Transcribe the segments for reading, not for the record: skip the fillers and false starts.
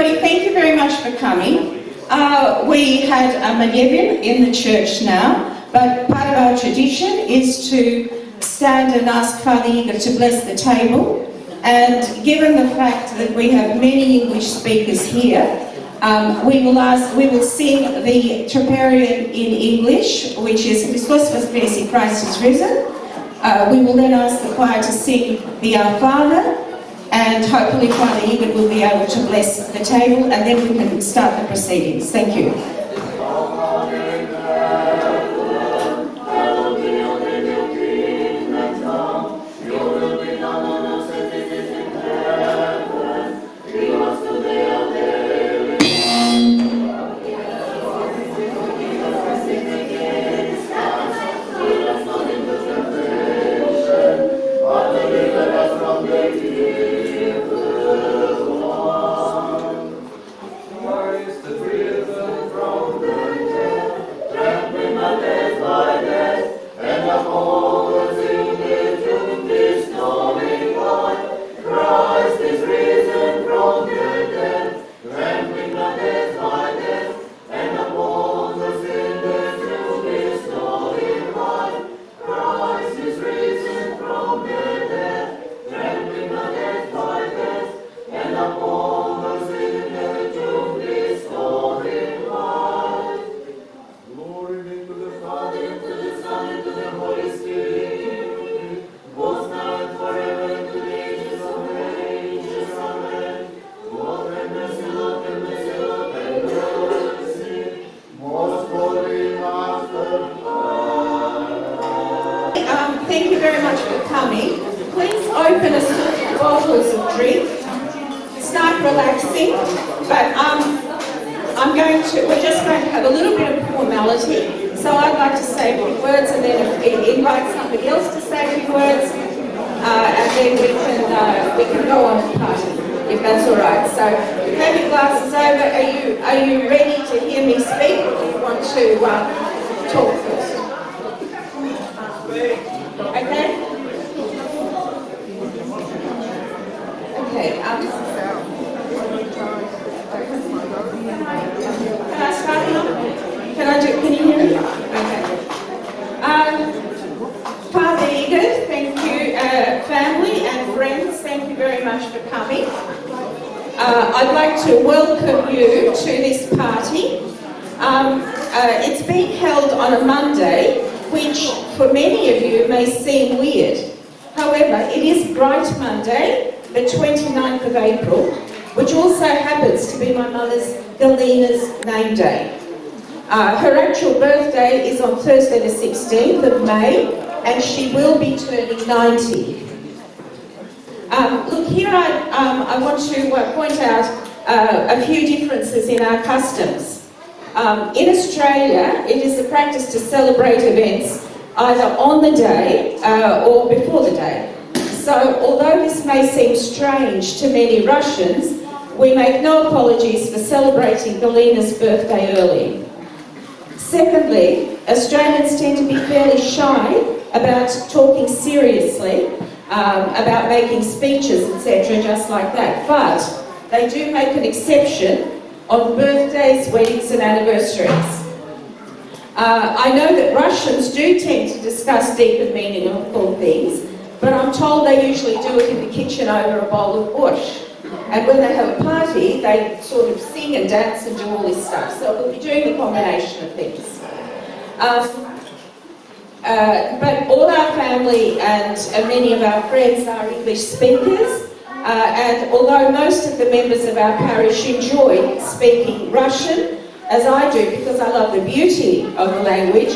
everybody, thank you very much for coming. We had a Manevin in the church now, but part of our tradition is to stand and ask Father Igor to bless the table. And given the fact that we have many English speakers here, we will sing the Troparion in English, which is Christos Voskresis, Christ is risen. We will then ask the choir to sing the Our Father, and hopefully Father Igor will be able to bless the table, and then we can start the proceedings. Thank you. Thank you very much for coming. Please open a few bottles of drink. Start relaxing. But we're just going to have a little bit of formality. So I'd like to say a few words and then invite somebody else to say a few words. And then we can go on to party, if that's all right. So have your glasses over. Are you ready to hear me speak, or do you want to talk first? Okay? Okay. Can I start now? Can you hear me? Okay. Father Igor, thank you, family and friends, thank you very much for coming. I'd like to welcome you to this party. It's being held on a Monday, which for many of you may seem weird. However, it is Bright Monday, the 29th of April, which also happens to be my mother's, Galine's, name day. Her actual birthday is on Thursday the 16th of May, and she will be turning 90. Look, here I want to point out a few differences in our customs. In Australia, it is the practice to celebrate events either on the day or before the day. So, although this may seem strange to many Russians, we make no apologies for celebrating Galine's birthday early. Secondly, Australians tend to be fairly shy about talking seriously, about making speeches, etc., just like that. But they do make an exception on birthdays, weddings and anniversaries. I know that Russians do tend to discuss deep and meaningful things, but I'm told they usually do it in the kitchen over a bowl of borscht. And when they have a party, they sort of sing and dance and do all this stuff. So we'll be doing a combination of things. But all our family and many of our friends are English speakers. And although most of the members of our parish enjoy speaking Russian, as I do because I love the beauty of the language,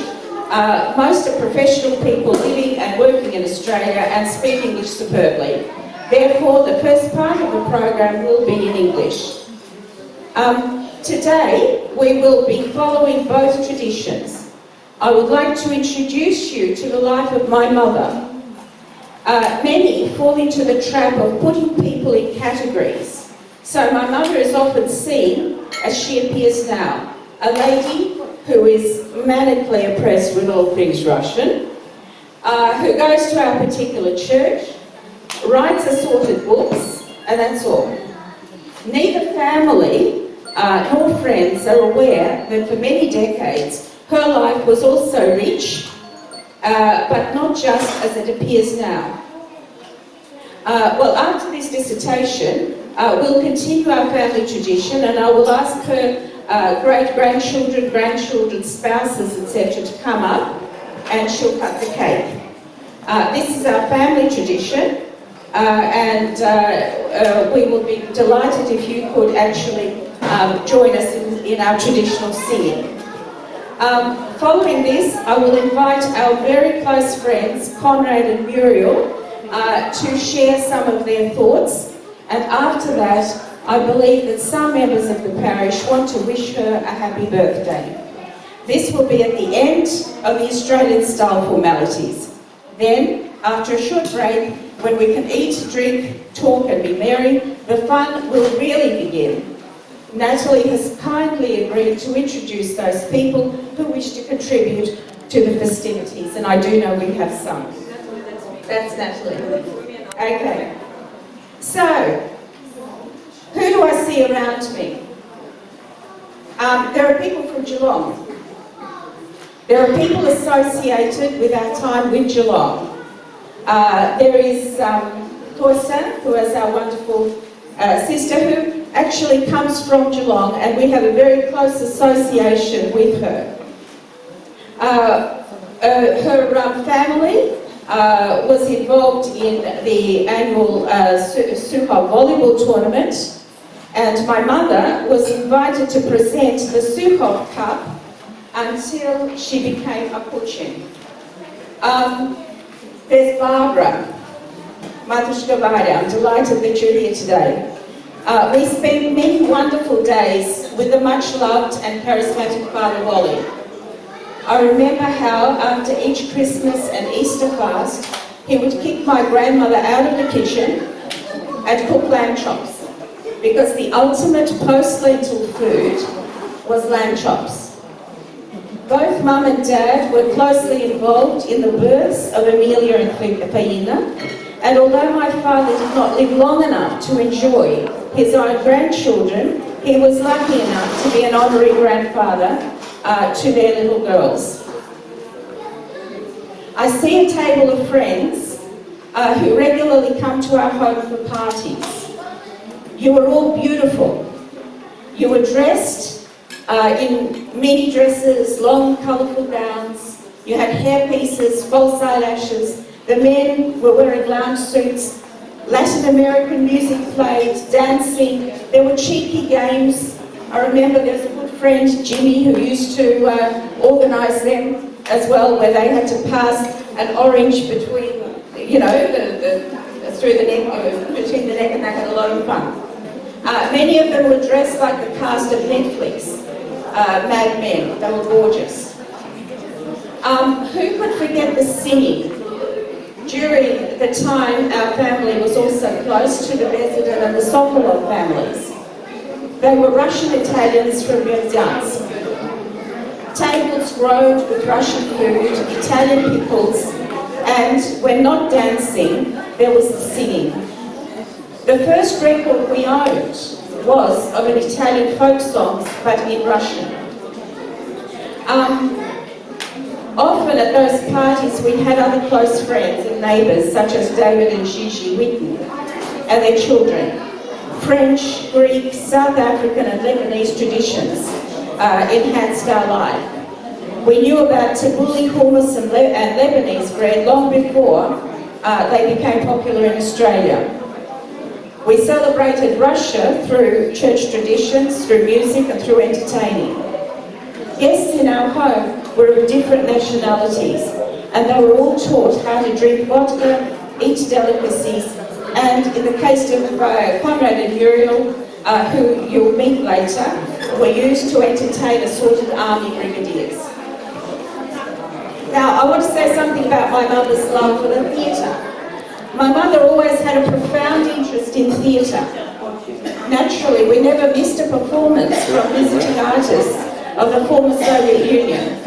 most are professional people living and working in Australia and speak English superbly. Therefore, the first part of the program will be in English. Today, we will be following both traditions. I would like to introduce you to the life of my mother. Many fall into the trap of putting people in categories. So my mother is often seen as she appears now, a lady who is manically oppressed with all things Russian, who goes to our particular church, writes assorted books, and that's all. Neither family nor friends are aware that for many decades her life was also rich, but not just as it appears now. Well, after this dissertation, we'll continue our family tradition, and I will ask her great-grandchildren, grandchildren, spouses, etc. to come up, and she'll cut the cake. This is our family tradition, and we will be delighted if you could actually join us in our traditional singing. Following this, I will invite our very close friends, Conrad and Muriel, to share some of their thoughts, and after that, I believe that some members of the parish want to wish her a happy birthday. This will be at the end of the Australian-style formalities. Then, after a short break, when we can eat, drink, talk and be merry, the fun will really begin. Natalie has kindly agreed to introduce those people who wish to contribute to the festivities, and I do know we have some. That's Natalie. Okay. So, who do I see around me? There are people from Geelong. There are people associated with our time with Geelong. There is Torsa, who is our wonderful sister, who actually comes from Geelong, and we have a very close association with her. Her family was involved in the annual Suha volleyball tournament, and my mother was invited to present the Suha Cup until she became a Kучиной. There's Barbara, Matushka Varya. I'm delighted that you're here today. We spent many wonderful days with the much-loved and charismatic Father Wally. I remember how, after each Christmas and Easter fast, he would kick my grandmother out of the kitchen and cook lamb chops, because the ultimate post-Lenten food was lamb chops. Both Mum and Dad were closely involved in the births of Amelia and Faina, and although my father did not live long enough to enjoy his own grandchildren, he was lucky enough to be an honorary grandfather to their little girls. I see a table of friends who regularly come to our home for parties. You were all beautiful. You were dressed in many dresses, long colourful gowns. You had hairpieces, false eyelashes. The men were wearing lounge suits. Latin American music played, dancing. There were cheeky games. I remember there was a good friend, Jimmy, who used to organise them as well, where they had to pass an orange between, you know, through the neck, between the neck, and they had a lot of fun. Many of them were dressed like the cast of Netflix, Mad Men. They were gorgeous. Who could forget the singing? During the time, our family was also close to the Bezidin and the Sokolov families. They were Russian Italians from Berdansk. Tables groaned with Russian food, Italian pickles, and when not dancing, there was singing. The first record we owned was of an Italian folk song, but in Russian. Often at those parties we had other close friends and neighbours such as David and Gigi Whitten and their children. French, Greek, South African and Lebanese traditions enhanced our life. We knew about tabbouleh, hummus and Lebanese bread long before they became popular in Australia. We celebrated Russia through church traditions, through music and through entertaining. Guests in our home were of different nationalities, and they were all taught how to drink vodka, eat delicacies, and in the case of Conrad and Muriel, who you'll meet later, were used to entertain assorted army brigadiers. Now, I want to say something about my mother's love for the theatre. My mother always had a profound interest in theatre. Naturally, we never missed a performance from visiting artists of the former Soviet Union.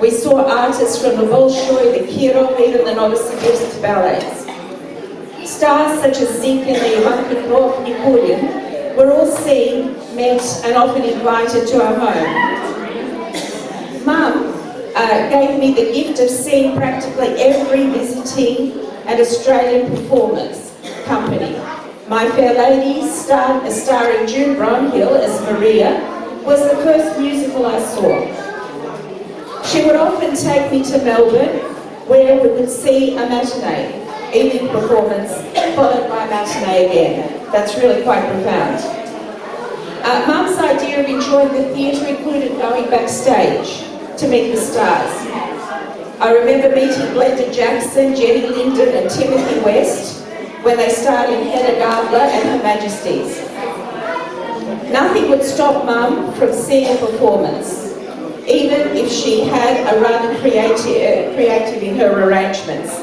We saw artists from the Bolshoi, the Kirov, even the Novosibirsk ballets. Stars such as Zinkin and Ivan Petrov, Nikulin were all seen, met and often invited to our home. Mum gave me the gift of seeing practically every visiting and Australian performance company. My Fair Lady, starring June Brownhill as Maria, was the first musical I saw. She would often take me to Melbourne, where we would see a matinee, evening performance, followed by a matinee again. That's really quite profound. Mum's idea of enjoying the theatre included going backstage to meet the stars. I remember meeting Glenda Jackson, Jenny Linden and Timothy West when they starred in Hedda Gabler and Her Majesties. Nothing would stop Mum from seeing a performance, even if she had a rather creative in her arrangements.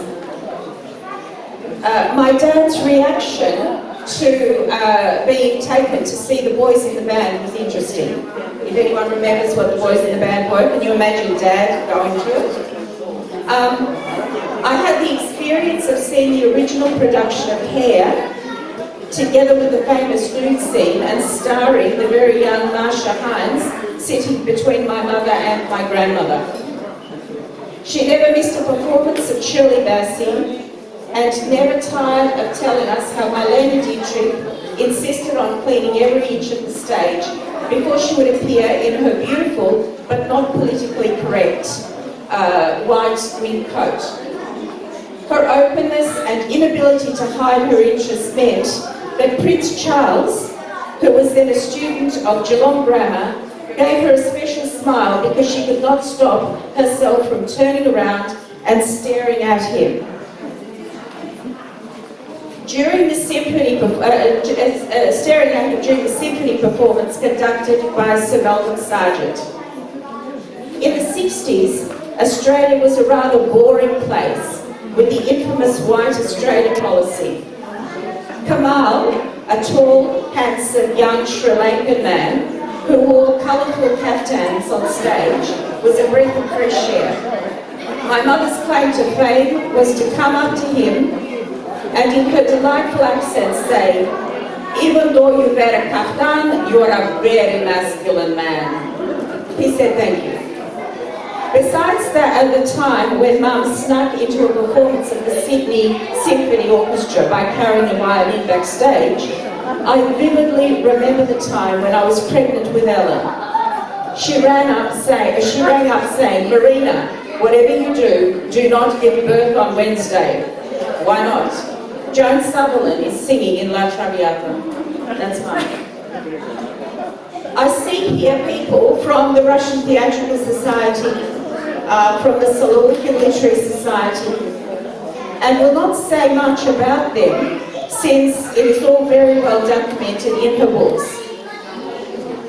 My dad's reaction to being taken to see the boys in the band was interesting. If anyone remembers what the boys in the band were, can you imagine Dad going to it? I had the experience of seeing the original production of Hair, together with the famous nude scene and starring the very young Marsha Hines sitting between my mother and my grandmother. She never missed a performance of Shirley Bassey and never tired of telling us how Marlene Dietrich insisted on cleaning every inch of the stage before she would appear in her beautiful but not politically correct white mink coat. Her openness and inability to hide her interests meant that Prince Charles, who was then a student of Geelong Grammar, gave her a special smile because she could not stop herself from turning around and staring at him. During the symphony, staring at him during the symphony performance conducted by Sir Melvin Sargent. In the 60s, Australia was a rather boring place with the infamous White Australia policy. Kamal, a tall, handsome, young Sri Lankan man who wore colourful kaftans on stage, was a breath of fresh air. My mother's claim to fame was to come up to him and in her delightful accent say, "Even though you wear a kaftan, you are a very masculine man." He said thank you. Besides that, at the time when Mum snuck into a performance of the Sydney Symphony Orchestra by carrying a violin backstage, I vividly remember the time when I was pregnant with Ellen. She rang up saying, "Marina, whatever you do, do not give birth on Wednesday." Why not? Joan Sutherland is singing in La Traviata. That's mine. I see here people from the Russian Theatrical Society, from the Solomon Literary Society, and will not say much about them since it is all very well documented in her books.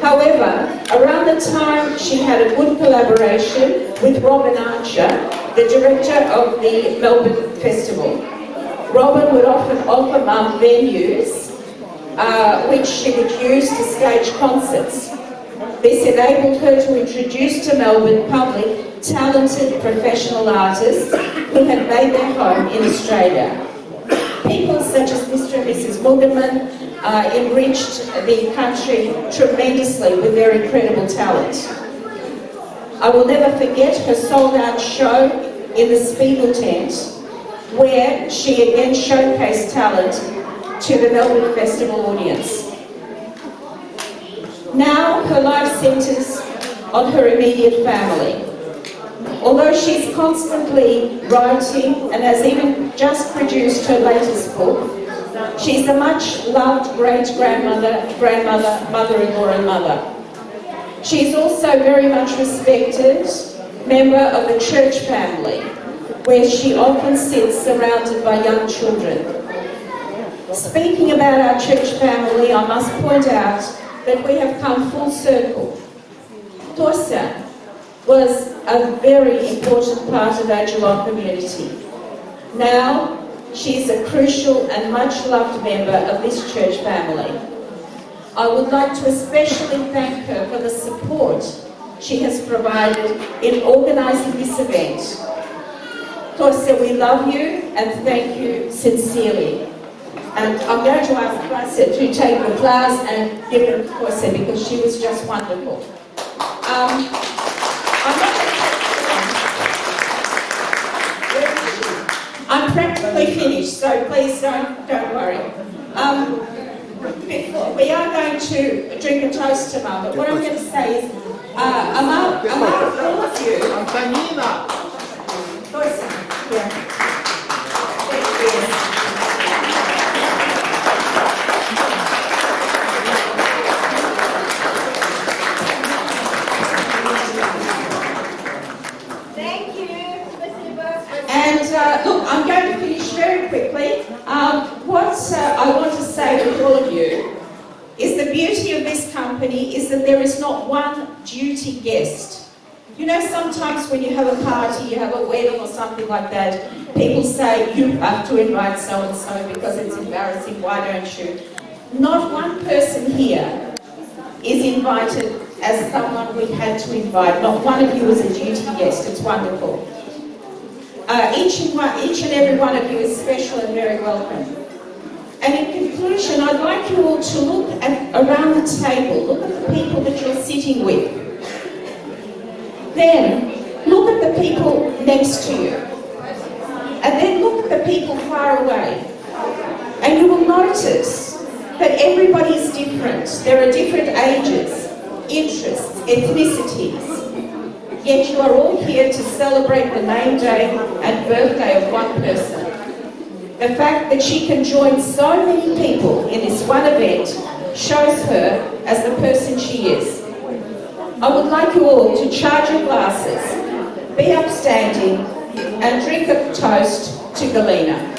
However, around the time she had a good collaboration with Robin Archer, the director of the Melbourne Festival. Robin would often offer Mum venues which she would use to stage concerts. This enabled her to introduce to Melbourne public talented professional artists who had made their home in Australia. People such as Mr. and Mrs. Mugerman enriched the country tremendously with their incredible talent. I will never forget her sold-out show in the Spiegel tent, where she again showcased talent to the Melbourne Festival audience. Now her life centres on her immediate family. Although she's constantly writing and has even just produced her latest book, she's a much-loved great-grandmother, grandmother, mother-in-law and mother. She's also very much respected member of the church family, where she often sits surrounded by young children. Speaking about our church family, I must point out that we have come full circle. Torsa was a very important part of our Geelong community. Now, she's a crucial and much-loved member of this church family. I would like to especially thank her for the support she has provided in organising this event. Torsa, we love you and thank you sincerely. And I'm going to ask Marcia to take the flowers and give them to Corsa because she was just wonderful. I'm practically finished, so please don't worry. We are going to drink a toast to Mum, but what I'm going to say is, among all of you, Corsa, yeah. Look, I'm going to finish very quickly. What I want to say to all of you is the beauty of this company is that there is not one duty guest. You know, sometimes when you have a party, you have a wedding or something like that, people say you have to invite so-and-so because it's embarrassing, why don't you? Not one person here is invited as someone we had to invite. Not one of you is a duty guest. It's wonderful. Each and every one of you is special and very welcome. And in conclusion, I'd like you all to look around the table, look at the people that you're sitting with. Then look at the people next to you. And then look at the people far away. And you will notice that everybody is different. There are different ages, interests, ethnicities. Yet you are all here to celebrate the name day and birthday of one person. The fact that she can join so many people in this one event shows her as the person she is. I would like you all to charge your glasses, be upstanding, and drink a toast to Galina.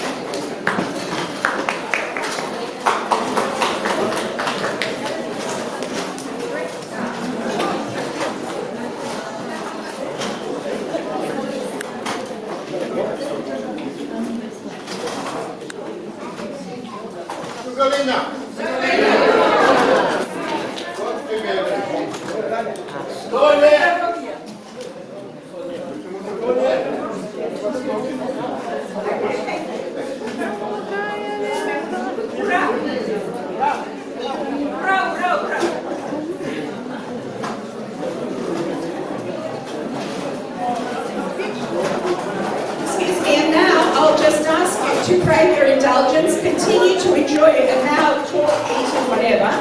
To pray your indulgence, continue to enjoy it and now talk, eat and whatever.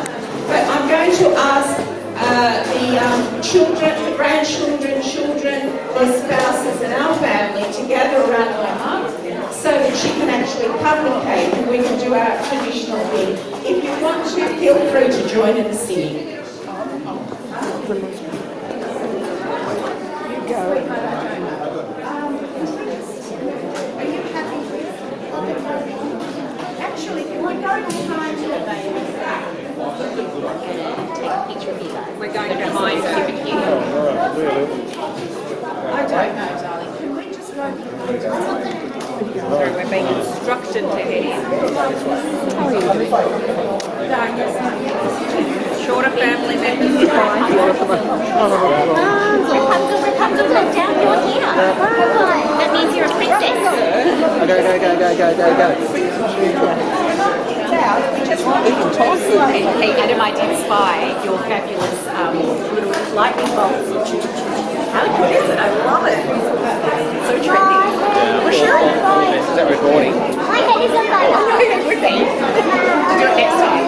But I'm going to ask the children, the grandchildren, children, their spouses and our family to gather around my mum so that she can actually cut the cake and we can do our traditional thing. If you want to, feel free to join in the singing. Actually, can we go behind her, baby? Take a picture of you guys. We're going behind Cupid here. I don't know, darling. Can we just go behind her? Sorry, we're being instructed to head in. Shorter family members. Rapunzel, look down, you're here. That means you're a princess. Go. Hey, Adam, I did spy your fabulous little lightning bolts. How good is it? I love it. So trendy. For sure. Is that recording? My head is on fire. No, it would be. To do it next time.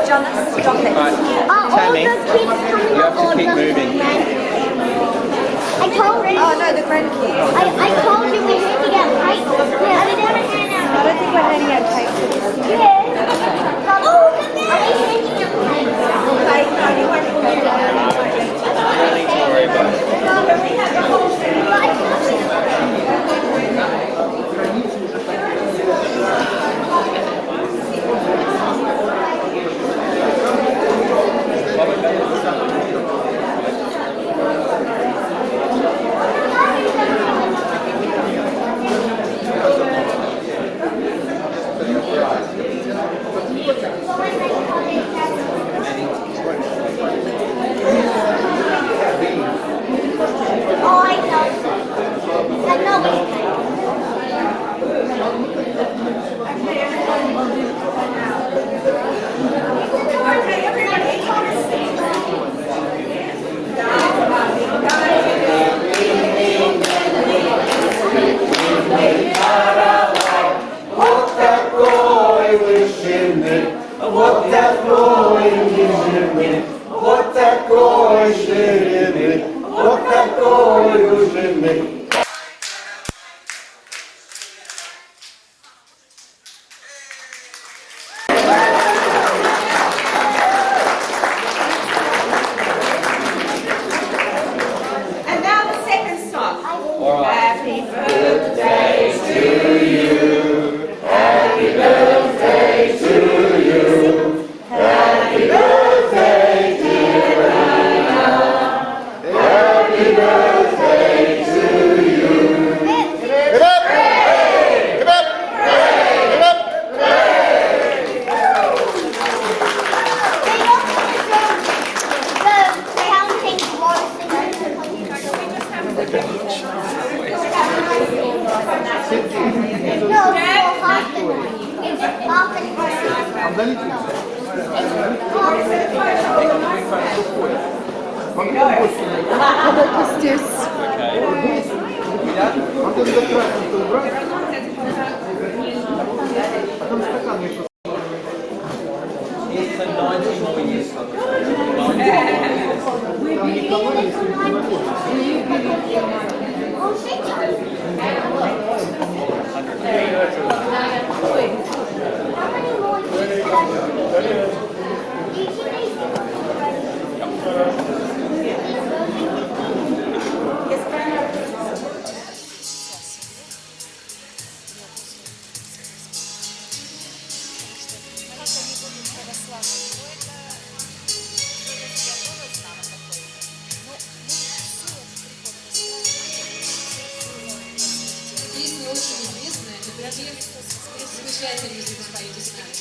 John, stop it. Tammy, all the kids coming you have to on keep the moving. I told you. Oh no, the grandkids. I told you we're handing out cake. Yeah, I don't hand out. I don't think we're handing out cake. Yeah. Oh, are we handing out cake? Cake, no, you won't be handing out. You don't need to worry about it. Oh, I know. Вот такой длины, вот такой ширины, вот такой длины. And now the second song. Happy birthday to you. Happy birthday to you. Happy birthday, dear Lina. Happy birthday to you. Get up! Get up! Get up! It's a 90 more years. 90 more years. Песня очень известная, и даже замечательно, если вы споете с нами.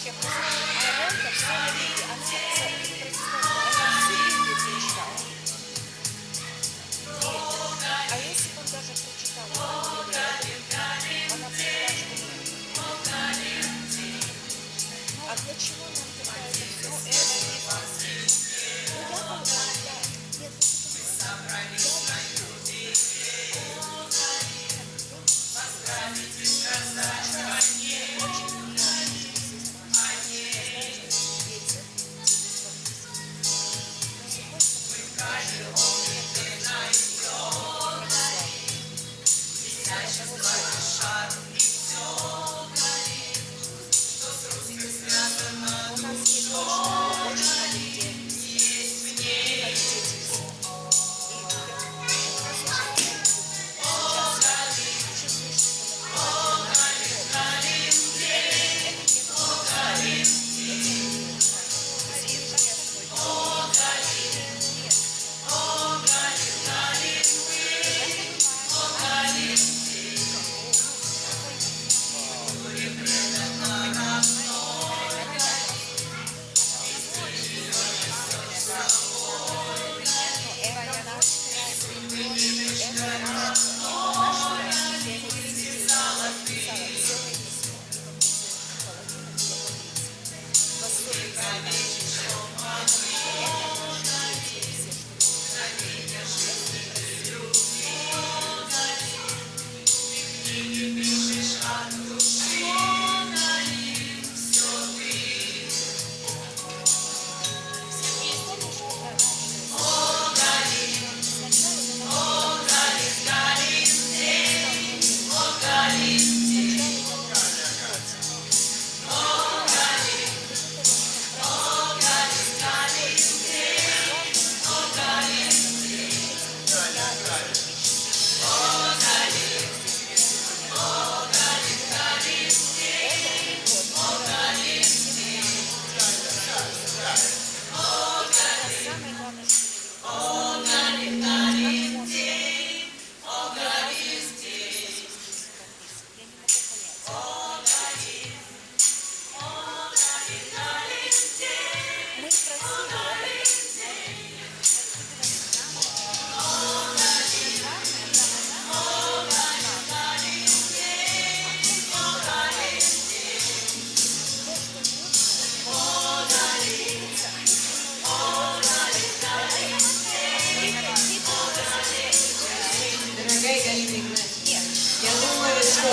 Дорогая Галина Игнатьевна, я думаю, что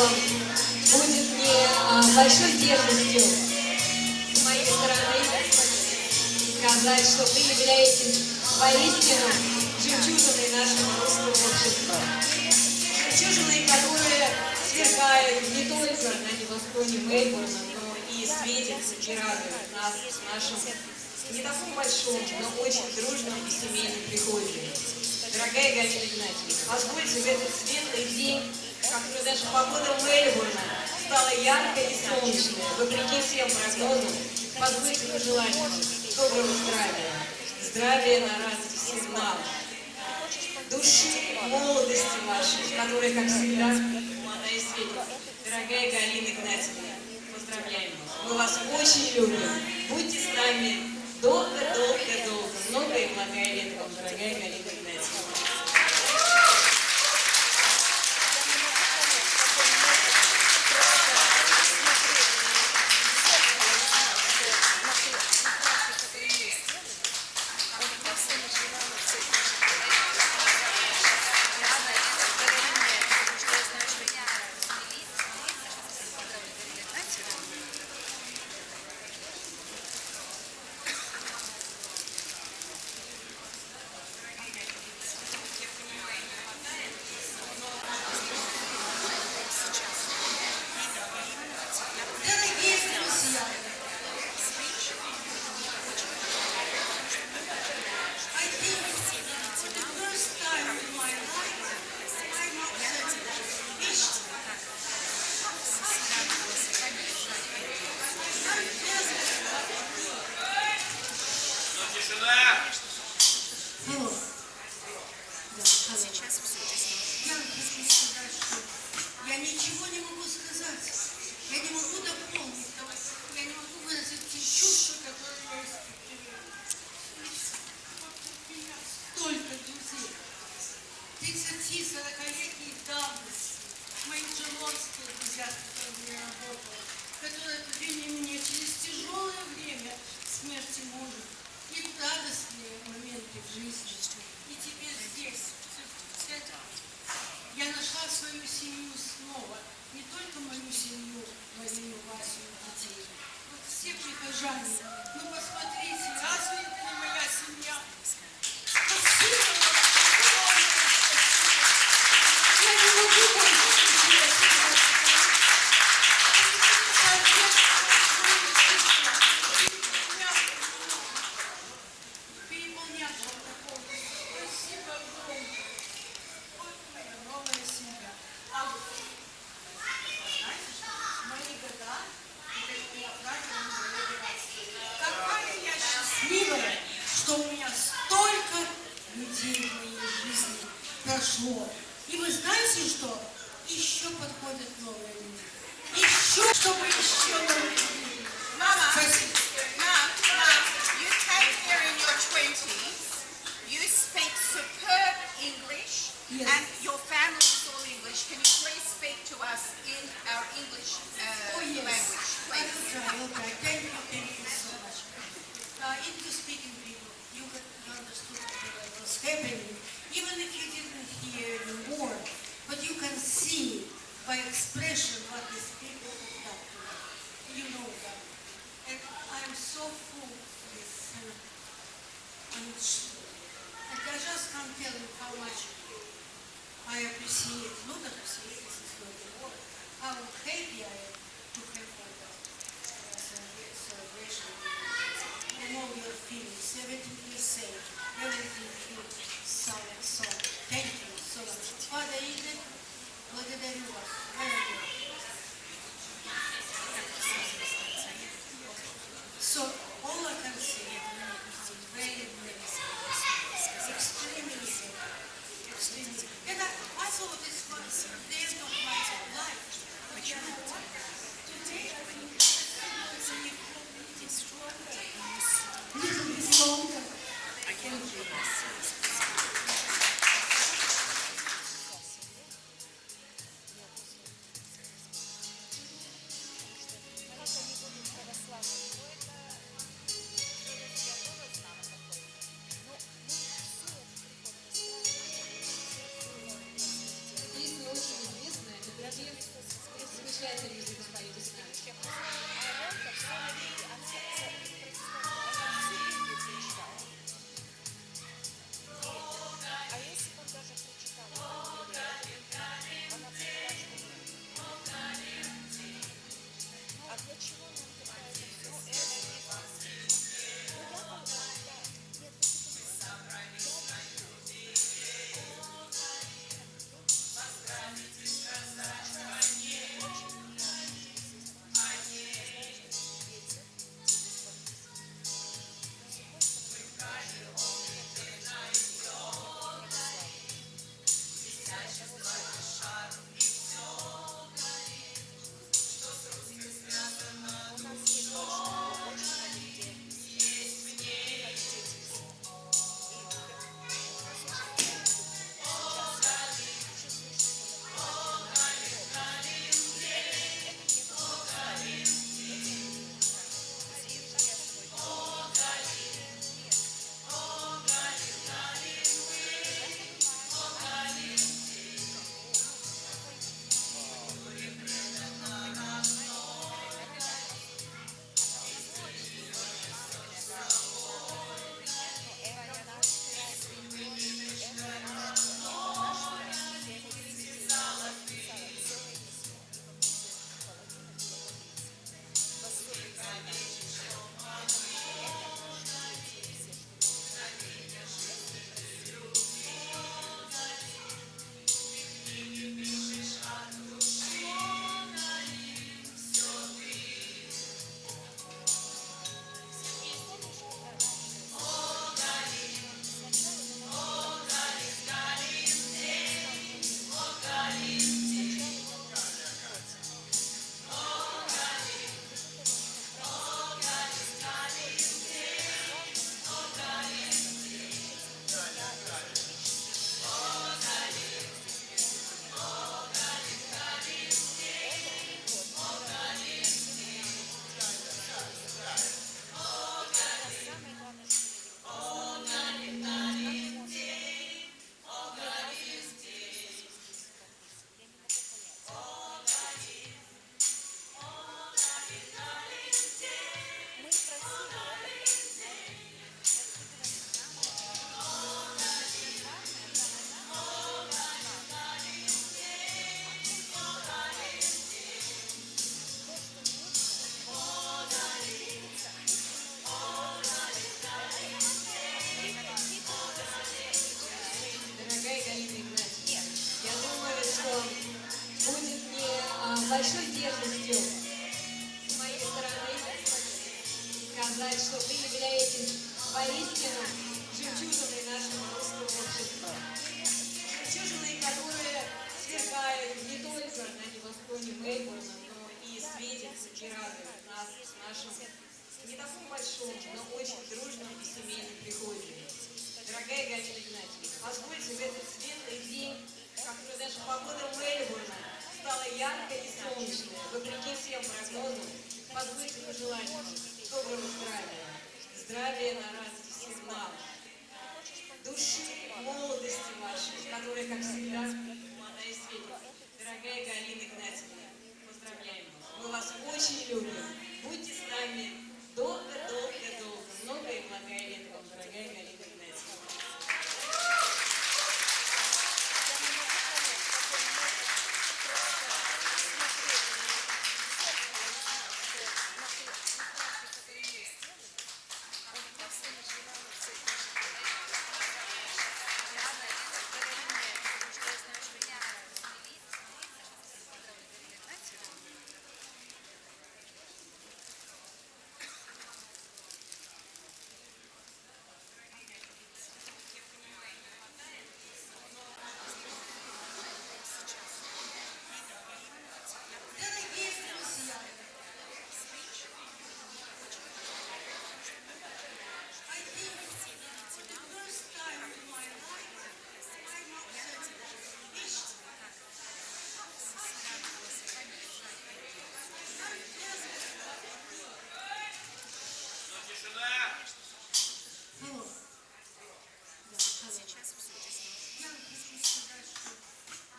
будет не большой дерзостью с моей стороны сказать, что вы являетесь воистину жемчужиной нашего русского общества. Жемчужиной, которые сверкают не только на небосклоне Мельбурна, но и светятся и радуют нас в нашем не таком большом, но очень дружном и семейном приходе. Дорогая Галина Игнатьевна, позвольте в этот светлый день, когда даже погода Мельбурна стала яркой и солнечной, вопреки всем прогнозам, позвольте пожелать вам доброго здравия, здравия на радость всем нам, души, молодости вашей, которая, как всегда, молодая светит. Дорогая Галина Игнатьевна, поздравляем вас. Мы вас очень любим. Будьте с нами долго-долго-долго. Много и многое лет вам, дорогая Галина Игнатьевна. Я ничего не могу сказать. Я не могу дополнить того. Я не могу выразить те чувства, которые я испытываю. У меня столько друзей. 30-40-летней давности. Моих жерлонских друзья, с которыми я работала, которые отвели меня через тяжелое время смерти мужа и радостные моменты в жизни. И теперь здесь, я нашла свою семью снова. Не только мою семью, Галину, Васю и детей. Вот все прихожане. Ну посмотрите, разве это не моя семья? Спасибо вам. Я не могу больше ничего. Переполнять вам такого. Спасибо огромное. Вот моя новая семья. А вы знаете, что в мои года, какая я счастливая, что у меня столько людей в моей жизни прошло. И вы знаете что? Еще подходят новые люди. Еще, чтобы еще новые люди. Mama, Спасибо. you came here in your 20s, you speak superb English, Yes. and your family is all English. Can you please speak to us in our English Yes. language, please? Okay. Thank you so much. English-speaking people, you understood what was happening, even if you didn't hear the word, but you can see by expression what these people have done to me. You know that. And I'm so full of this. And I just can't tell you how much I appreciate, not appreciate, this is not the word, how happy I am to have that celebration. I know your feelings, everything you say, everything you so. Thank you so much. Father Eden, благодарю вас. So, all I can say, I'm very extremely. And I thought this was сказать, что вы являетесь поистину жемчужиной нашего русского общества. Жемчужиной, которые сверкают не только на небосклоне Мельбурна, но и светятся и радуют нас в нашем не таком большом, но очень дружном и семейном приходе. Дорогая Галина Игнатьевна, позвольте в этот светлый день, когда даже погода Мельбурна стала яркой и солнечной, вопреки всем прогнозам, позвольте пожелать вам доброго здравия, здравия на радость всем нам, души, молодости вашей, которая, как всегда, молодая и светится. Дорогая Галина Игнатьевна, поздравляем вас. Мы вас очень любим. Будьте с нами долго-долго-долго. Много и благая лет вам, дорогая Галина Игнатьевна.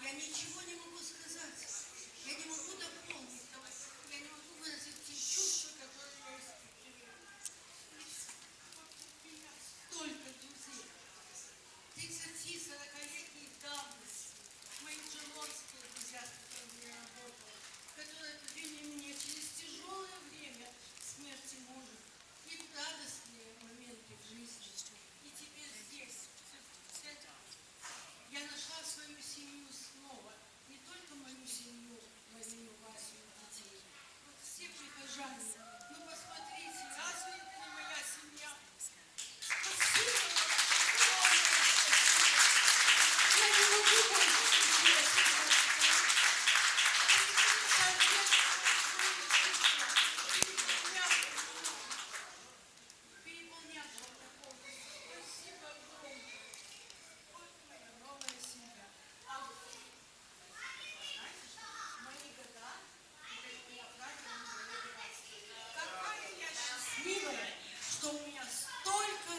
Я ничего не могу сказать. Я не могу дополнить того. Я не могу выразить те чувства, которые я испытываю. У меня столько друзей. 30-40-летней давности. Мои джелонские друзья, с которыми я работала, которые отвели меня через тяжелое время смерти мужа и радостные моменты в жизни. И теперь здесь, я нашла свою семью снова. Не только мою семью, мою Васю и детей. Вот все прихожане. Ну посмотрите, разве это не моя семья? Спасибо вам. Я не могу больше сидеть. Переполнять вам. Спасибо огромное. Вот моя новая семья. Знаете что? Мои года, какая я счастливая, что у меня столько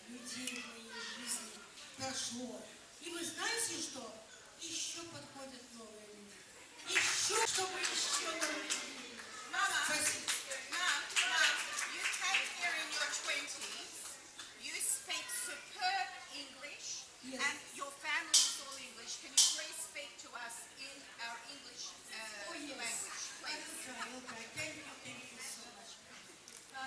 людей в моей жизни прошло. И вы знаете что? Еще подходят новые люди. Еще, чтобы еще новые люди. Mama, Спасибо. Mom, you came here in your 20s. You speak superb English, Yes. and your family is all English. Can you please speak to us in our English Oh, yes. language, I please? will try. Okay. Thank you so much.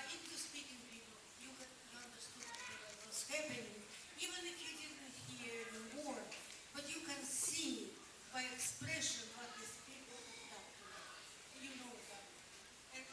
English-speaking people, you understood what was happening, even if you didn't hear the word, but you can see by expression what these people have done to me. You know that. And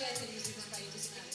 Замечательно, если вы поете с нами.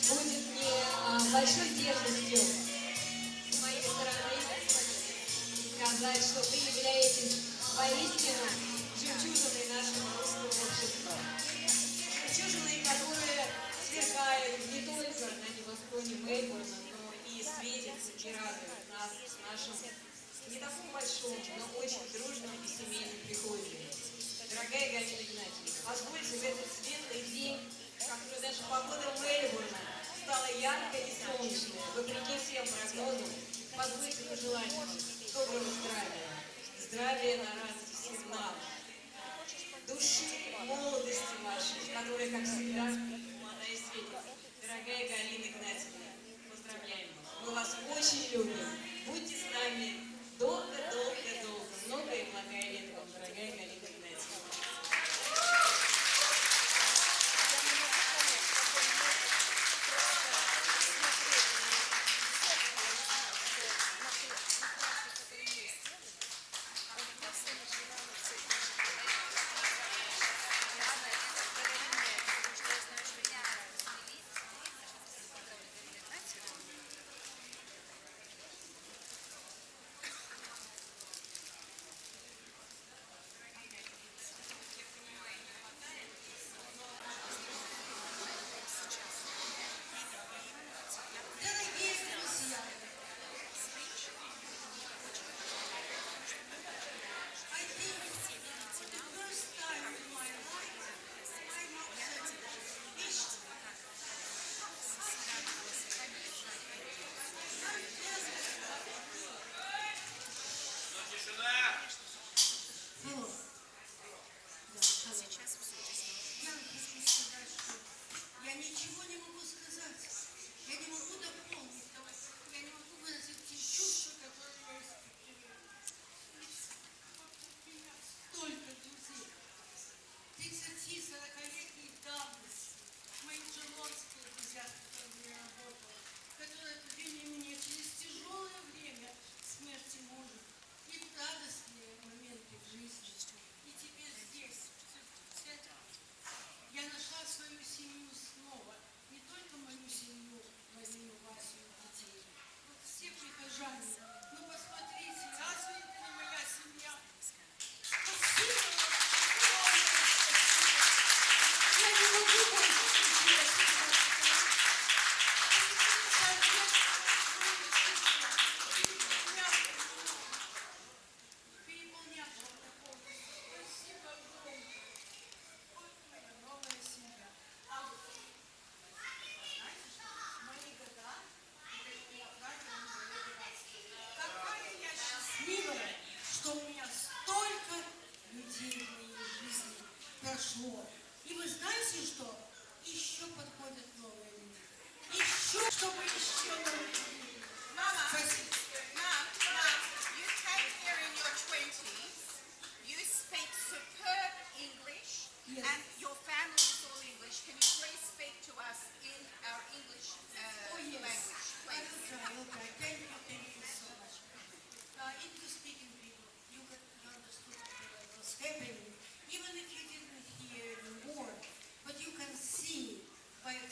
Будет мне большой дерзостью с моей стороны сказать, что вы являетесь воистину жемчужиной нашего русского общества. Жемчужиной, которые сверкают не только на небосклоне Мельбурна, но и светятся и радуют нас в нашем не таком большом, но очень дружном и семейном приходе. Дорогая Галина Игнатьевна, позвольте в этот светлый день, который даже погода Мельбурна стала яркой и солнечной, вопреки всем прогнозам, позвольте пожелать вам доброго здравия, здравия на радость всем нам, души, молодости вашей, которая, как всегда, молодая и светит. Дорогая Галина Игнатьевна, поздравляем вас. Мы вас очень любим. Будьте с нами долго-долго-долго. Много и благая лет вам, дорогая Галина Игнатьевна.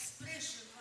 expression